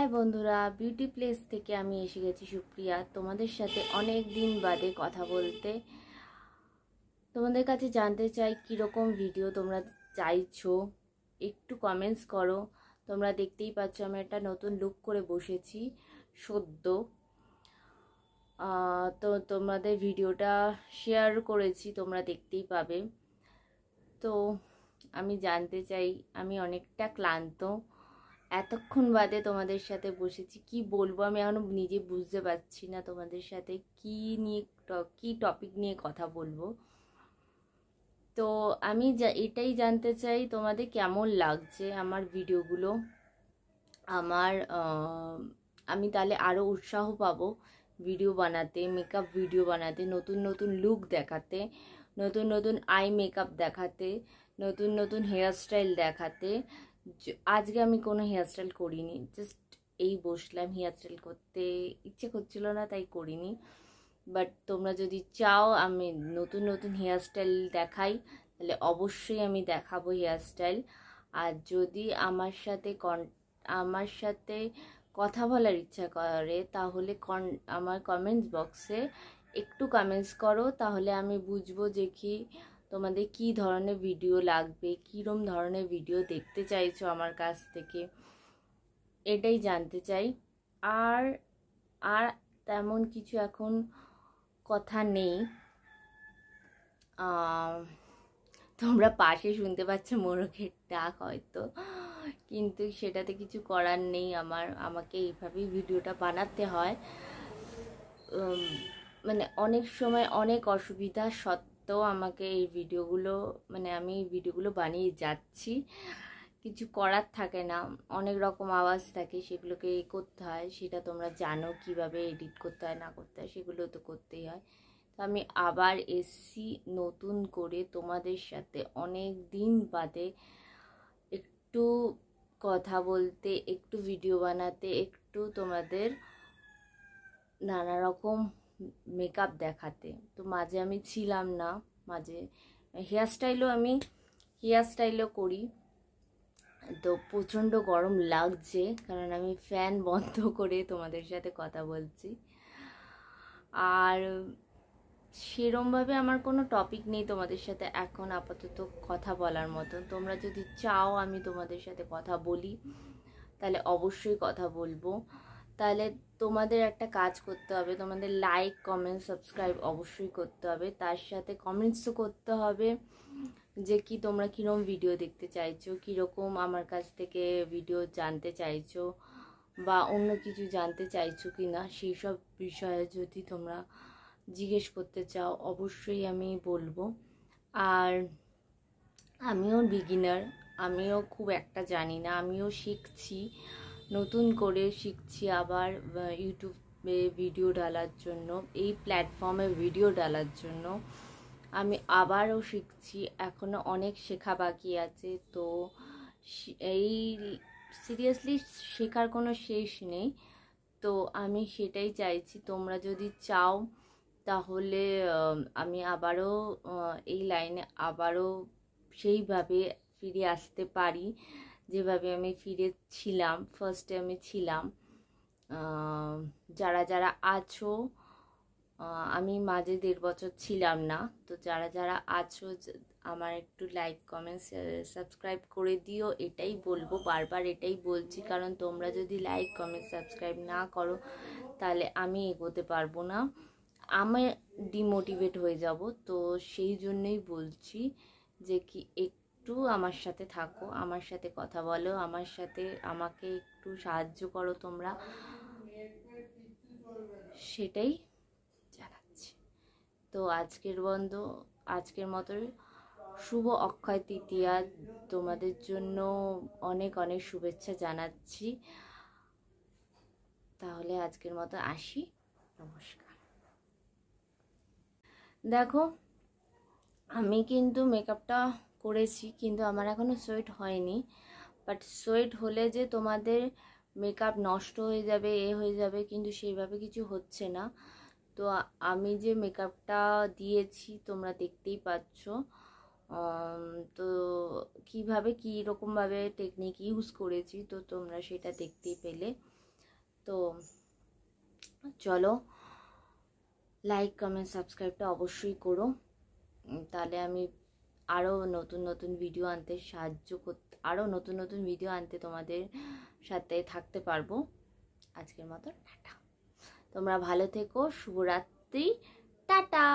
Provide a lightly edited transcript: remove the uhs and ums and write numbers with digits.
High বন্ধুরা, beauty place থেকে আমি এসে গেছি সুপ্রিয়া, তোমাদের সাথে অনেক দিন বাদে কথা বলতে। তোমাদের কাছে জানতে চাই কীরকম ভিডিও তোমরা চাইছো, একটু কমেন্টস করো। তোমরা দেখতেই পাচ্ছ আমি একটা নতুন লুক করে বসেছি সদ্য। তো তোমাদের ভিডিওটা শেয়ার করেছি, তোমরা দেখতেই পাবে। তো আমি জানতে চাই, আমি অনেকটা ক্লান্ত, এতক্ষণ বাদে তোমাদের সাথে বসেছি, কি বলবো আমি এখনো নিজে বুঝতে পারছি না তোমাদের সাথে কি টপিক নিয়ে কথা বলবো। তো আমি এটাই জানতে চাই তোমাদের কেমন লাগছে আমার ভিডিওগুলো। আমি তাহলে আরও উৎসাহ পাবো ভিডিও বানাতে, মেকআপ ভিডিও বানাতে, নতুন নতুন লুক দেখাতে, নতুন নতুন আই মেকআপ দেখাতে, নতুন নতুন হেয়ারস্টাইল দেখাতে। আজকে আমি কোনো হেয়ারস্টাইল করিনি, জাস্ট এই বসলাম, হেয়ারস্টাইল করতে ইচ্ছে করছিল না তাই করিনি। বাট তোমরা যদি চাও আমি নতুন নতুন হেয়ারস্টাইল দেখাই তাহলে অবশ্যই আমি দেখাবো হেয়ারস্টাইল। আর যদি আমার সাথে কথা বলার ইচ্ছা করে তাহলে আমার কমেন্টস বক্সে একটু কমেন্টস করো, তাহলে আমি বুঝবো যে কি তোমাদের কি ধরনের ভিডিও লাগবে, কীরকম ধরনের ভিডিও দেখতে চাইছো আমার কাছ থেকে, এটাই জানতে চাই। আর আর তেমন কিছু এখন কথা নেই। তোমরা পাশে শুনতে পাচ্ছ মোরগের ডাক হয়তো, কিন্তু সেটাতে কিছু করার নেই। আমাকে এইভাবেই ভিডিওটা বানাতে হয়। মানে অনেক সময় অনেক অসুবিধা সত্ত্বেও আমাকে এই ভিডিওগুলো আমি এই ভিডিওগুলো বানিয়ে যাচ্ছি। কিছু করার থাকে না, অনেক রকম আওয়াজ থাকে, সেগুলোকে করতে হয়। সেটা তোমরা জানো কিভাবে এডিট করতে হয় না করতে হয়, সেগুলো তো করতেই হয়। তো আমি আবার এসছি নতুন করে তোমাদের সাথে অনেক দিন বাদে একটু কথা বলতে, একটু ভিডিও বানাতে, একটু তোমাদের নানা রকম মেকআপ দেখাতে। তো মাঝে আমি ছিলাম না, মাঝে হেয়ারস্টাইলও করি। তো প্রচণ্ড গরম লাগছে কারণ আমি ফ্যান বন্ধ করে তোমাদের সাথে কথা বলছি। আর সেরমভাবে আমার কোনো টপিক নেই তোমাদের সাথে এখন আপাতত কথা বলার মতন। তোমরা যদি চাও আমি তোমাদের সাথে কথা বলি তাহলে অবশ্যই কথা বলবো। তাহলে তোমাদের একটা কাজ করতে হবে, তোমাদের লাইক কমেন্ট সাবস্ক্রাইব অবশ্যই করতে হবে, তার সাথে কমেন্টসও করতে হবে যে কি তোমরা কীরকম ভিডিও দেখতে চাইছো, কীরকম আমার কাছ থেকে ভিডিও জানতে চাইছো, বা অন্য কিছু জানতে চাইছো কি না, সেই সব বিষয়ে যদি তোমরা জিজ্ঞেস করতে চাও অবশ্যই আমি বলবো। আর আমিও বিগিনার, আমিও খুব একটা জানি না, আমিও শিখছি, নতুন করে শিখছি আবার ইউটিউবে ভিডিও ডালার জন্য, এই প্ল্যাটফর্মে ভিডিও ডালার জন্য আমি আবারও শিখছি। এখনও অনেক শেখা বাকি আছে। তো এই সিরিয়াসলি শেখার কোনো শেষ নেই। তো আমি সেটাই চাইছি, তোমরা যদি চাও তাহলে আমি আবারও এই লাইনে আবারও সেইভাবে ফিরে আসতে পারি যেভাবে আমি ফিরেছিলাম, ফার্স্টে আমি ছিলাম। যারা যারা আছো, আমি মাঝে 1.5 বছর ছিলাম না, তো যারা যারা আছো আমার একটু লাইক কমেন্ট সাবস্ক্রাইব করে দিও, এটাই বলবো, বারবার এটাই বলছি, কারণ তোমরা যদি লাইক কমেন্ট সাবস্ক্রাইব না করো তাহলে আমি এগোতে পারবো না, আমি ডিমোটিভেট হয়ে যাব। তো সেই জন্যই বলছি যে কি একটু আমার সাথে থাকো, আমার সাথে কথা বলো, আমাকে একটু সাহায্য করো তোমরা, সেটাই জানাচ্ছি। তো আজকের মতো শুভ অক্ষয় তৃতীয়া, তোমাদের জন্য অনেক অনেক শুভেচ্ছা জানাচ্ছি। তাহলে আজকের মতো আসি, নমস্কার। দেখো আমি কিন্তু মেকআপটা করেছি, কিন্তু আমার এখনো সোয়েট হয়নি। বাট সোয়েট হলে যে তোমাদের মেকআপ নষ্ট হয়ে যাবে, হয়ে যাবে, কিন্তু সেইভাবে কিছু হচ্ছে না। তো আমি যে মেকআপটা দিয়েছি তোমরা দেখতেই পাচ্ছ। তো কীরকমভাবে টেকনিক ইউজ করেছি তো তোমরা সেটা দেখতেই পেলে। তো চলো, লাইক কমেন্ট সাবস্ক্রাইবটা অবশ্যই করো, তাহলে আমি আরও নতুন নতুন ভিডিও আনতে আরও নতুন নতুন ভিডিও আনতে তোমাদের সাথে থাকতে পারবো। আজকের মতো টাটা, তোমরা ভালো থেকো, শুভরাত্রি, টাটা।